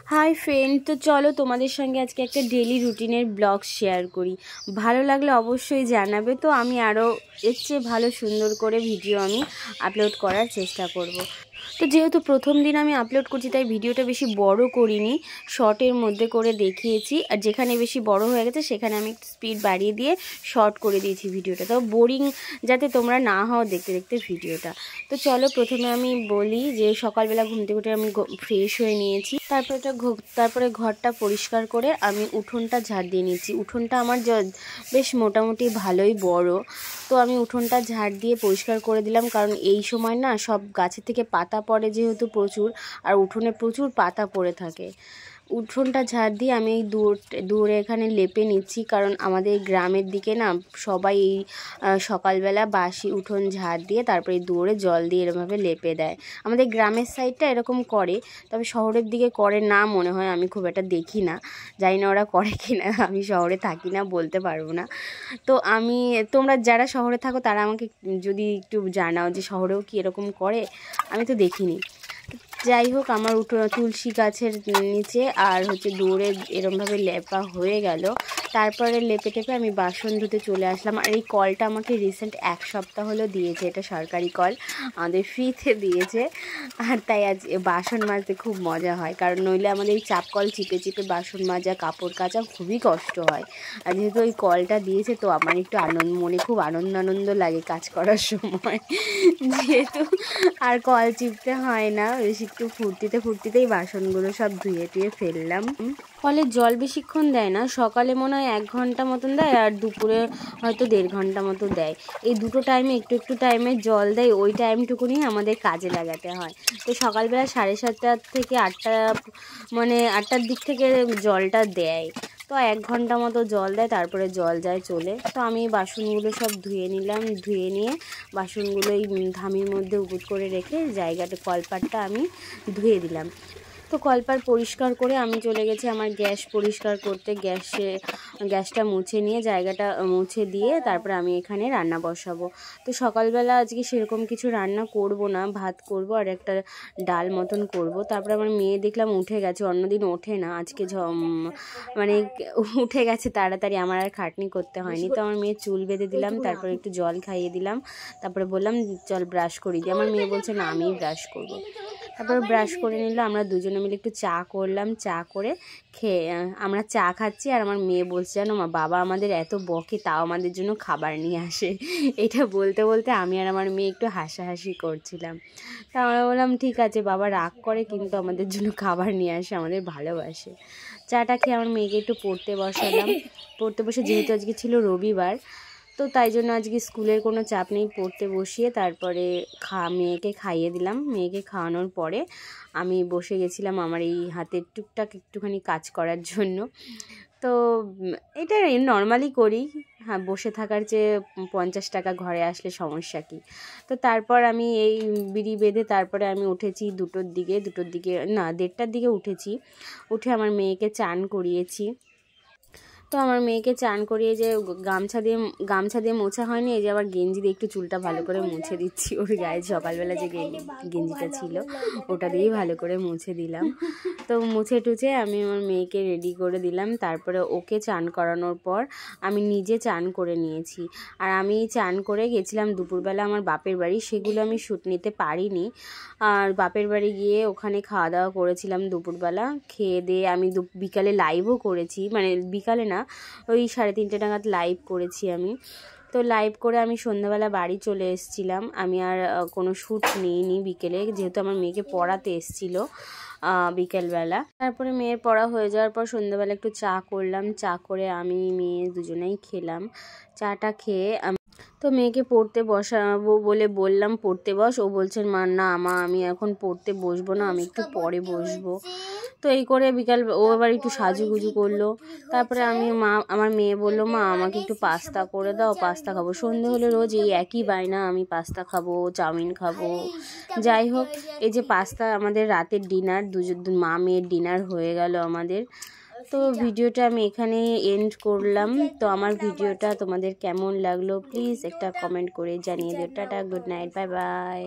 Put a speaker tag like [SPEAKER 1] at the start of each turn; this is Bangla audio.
[SPEAKER 1] হাই ফ্রেন্ড, তো চলো তোমাদের সঙ্গে আজকে একটা ডেলি রুটিনের ব্লগ শেয়ার করি। ভালো লাগলে অবশ্যই জানাবে। তো আমি আরও এর চেয়ে ভালো সুন্দর করে ভিডিও আমি আপলোড করার চেষ্টা করব। তো যেহেতু প্রথম দিন আমি আপলোড করছি, তাই ভিডিওটা বেশি বড় করিনি, শর্টের মধ্যে করে দেখিয়েছি। আর যেখানে বেশি বড় হয়ে গেছে সেখানে আমি একটু স্পিড বাড়িয়ে দিয়ে শর্ট করে দিয়েছি ভিডিওটা, তো বোরিং যাতে তোমরা না হও দেখতে দেখতে ভিডিওটা। তো চলো প্রথমে আমি বলি যে সকালবেলা ঘুম থেকে উঠে আমি ফ্রেশ হয়ে নিয়েছি। তারপরে ঘরটা পরিষ্কার করে আমি উঠোনটা ঝাড় দিয়ে নিয়েছি। উঠোনটা আমার বেশ মোটামুটি ভালোই বড়, তো আমি উঠোনটা ঝাড় দিয়ে পরিষ্কার করে দিলাম। কারণ এই সময় না সব গাছের থেকে পাতা পড়ে যেহেতু প্রচুর, আর উঠোনে প্রচুর পাতা পড়ে থাকে। উঠোনটা ঝাড় দিয়ে আমি এই দূরে এখানে লেপে নিচ্ছি, কারণ আমাদের গ্রামের দিকে না সবাই এই সকালবেলা বাসি উঠোন ঝাড় দিয়ে তারপরে দূরে জল দিয়ে এরকমভাবে লেপে দেয়। আমাদের গ্রামের সাইডটা এরকম করে, তবে শহরের দিকে করে না মনে হয়, আমি খুব একটা দেখি না, জানি না ওরা করে কি না, আমি শহরে থাকি না, বলতে পারবো না। তো তোমরা যারা শহরে থাকো তারা আমাকে যদি একটু জানাও যে শহরেও কি এরকম করে, আমি তো দেখিনি। যাই হোক, আমার তুলসী গাছের নিচে আর দূরে এরমভাবে লেপা হয়ে গেল। তারপরে লেপে টেপে আমি বাসন ধুতে চলে আসলাম। আর এই কলটা আমাকে রিসেন্ট 1 সপ্তাহ হলো দিয়েছে, এটা সরকারি কল, আমাদের ফ্রিতে দিয়েছে। আর তাই আজ বাসন মাজতে খুব মজা হয়, কারণ নইলে আমাদের এই চাপ কল চিপে চিপে বাসন মাজা কাপড় কাচা খুবই কষ্ট হয়। আর যেহেতু ওই কলটা দিয়েছে, তো আমার একটু মনে খুব আনন্দ লাগে কাজ করার সময়, যেহেতু আর কল চিপতে হয় না, বেশি একটু ফুর্তিতেই বাসনগুলো সব ধুয়ে টুয়ে ফেললাম। কলের জল বেশিক্ষণ দেয় না, সকালে মনে হয় 1 ঘন্টা মতন দেয়, আর দুপুরে হয়তো 1.5 ঘন্টা মতো দেয়। এই দুটো টাইমে একটু টাইমে জল দেয়, ওই টাইমটুকুনি আমাদের কাজে লাগাতে হয়। তো সকালবেলা 7:30 থেকে 8টা, মানে 8টার দিক থেকে জলটা দেয়, তো 1 ঘন্টা মতো জল দেয়, তারপরে জল যায় চলে। তো আমি বাসনগুলো সব ধুয়ে নিলাম, ধুয়ে নিয়ে বাসনগুলো এই ধামির মধ্যে উপুট করে রেখে কলপাটটা আমি ধুয়ে দিলাম। তো কলপাট পরিষ্কার করে আমি চলে গেছি আমার গ্যাস পরিষ্কার করতে। গ্যাসটা মুছে নিয়ে জায়গাটা মুছে দিয়ে তারপরে আমি এখানে রান্না বসাবো। তো সকালবেলা আজকে সেরকম কিছু রান্না করব না, ভাত করব আর একটা ডাল মতন করব। তারপরে আমার মেয়ে দেখলাম উঠে গেছে, অন্যদিন ওঠে না, আজকে মানে উঠে গেছে তাড়াতাড়ি, আমার আর খাটনি করতে হয়নি। তো আমার মেয়ে চুল বেঁধে দিলাম, তারপরে একটু জল খাইয়ে দিলাম, তারপরে বললাম চল ব্রাশ করি দিয়ে। আমার মেয়ে বলছে না আমিই ব্রাশ করব। তারপরে ব্রাশ করে নিল, আমরা দুজনে মিলে একটু চা করলাম, চা করে খেয়ে আমরা চা খাচ্ছি। আর আমার মেয়ে বলছে জানো মা, বাবা আমাদের এত বকে তাও আমাদের জন্য খাবার নিয়ে আসে। এটা বলতে বলতে আমি আর আমার মেয়ে একটু হাসাহাসি করছিলাম। তা আমরা বললাম ঠিক আছে, বাবা রাগ করে কিন্তু আমাদের জন্য খাবার নিয়ে আসে, আমাদের ভালোবাসে। চাটা খেয়ে আমার মেয়েকে একটু পড়তে বসালাম। পড়তে বসে যেহেতু আজকে ছিল রবিবার, তো তাই জন্য আজকে স্কুলের কোনো চাপ নেই, পড়তে বসিয়ে তারপরে মেয়েকে খাইয়ে দিলাম। মেয়েকে খাওয়ানোর পরে আমি বসে গেছিলাম আমার এই হাতের টুকটাক একটুখানি কাজ করার জন্য। তো এটা নর্মালি করি, হ্যাঁ, বসে থাকার চেয়ে 50 টাকা ঘরে আসলে সমস্যা কী। তো তারপর আমি এই বিড়ি বেঁধে তারপরে আমি উঠেছি 2টোর দিকে না 1:30টার দিকে উঠেছি। উঠে আমার মেয়েকে চান করিয়েছি। তো আমার মেয়েকে চান করিয়ে যে গামছা দিয়ে মোছা হয়নি, এই যে আবার গেঞ্জি দিয়ে একটু চুলটা ভালো করে মুছে দিচ্ছি। ওর গায়ে সকালবেলা যে গেঞ্জিটা ছিল ওটা দিয়েই ভালো করে মুছে দিলাম। তো মুছে টুছে আমি আমার মেয়েকে রেডি করে দিলাম। তারপরে ওকে চান করানোর পর আমি নিজে চান করে নিয়েছি। আর আমি চান করে গেছিলাম দুপুরবেলা আমার বাপের বাড়ি, সেগুলো আমি শ্যুট নিতে পারিনি। আর বাপের বাড়ি গিয়ে ওখানে খাওয়া দাওয়া করেছিলাম দুপুরবেলা, খেয়ে দিয়ে আমি বিকালে লাইভও করেছি, মানে বিকালে না ওই 3:30 নাগাদ লাইভ করেছি আমি। তো লাইভ করে আমি সন্ধ্যাবেলা বাড়ি চলে এসেছিলাম। আমি আর কোনো শ্যুট নিইনি বিকেলে, যেহেতু আমার মেয়েকে পড়াতে এসেছিলো বিকেলবেলা। তারপরে মেয়ের পড়া হয়ে যাওয়ার পর সন্ধ্যাবেলা একটু চা করলাম, চা করে আমি মেয়ে দুজনেই খেলাম। চাটা খেয়ে তো মেয়েকে পড়তে বসাবো বলে বললাম পড়তে বস, ও বলছেন মা না মা আমি এখন পড়তে বসবো না, আমি একটু পরে বসবো। তো এই করে বিকাল ও এবার একটু সাজুগুজু করলো। তারপরে আমার মেয়ে বললো মা আমাকে একটু পাস্তা করে দাও, পাস্তা খাবো। সন্ধে হলে রোজ এই একই বায়না, আমি পাস্তা খাবো, চাউমিন খাবো। যাই হোক, এই যে পাস্তা আমাদের রাতের ডিনার, মা মেয়ের ডিনার হয়ে গেল আমাদের। তো ভিডিওটা আমি এখানে এন্ড করলাম। তো আমার ভিডিওটা তোমাদের কেমন লাগলো প্লিজ একটা কমেন্ট করে জানিয়ে দিও। Tata, good night, bye bye.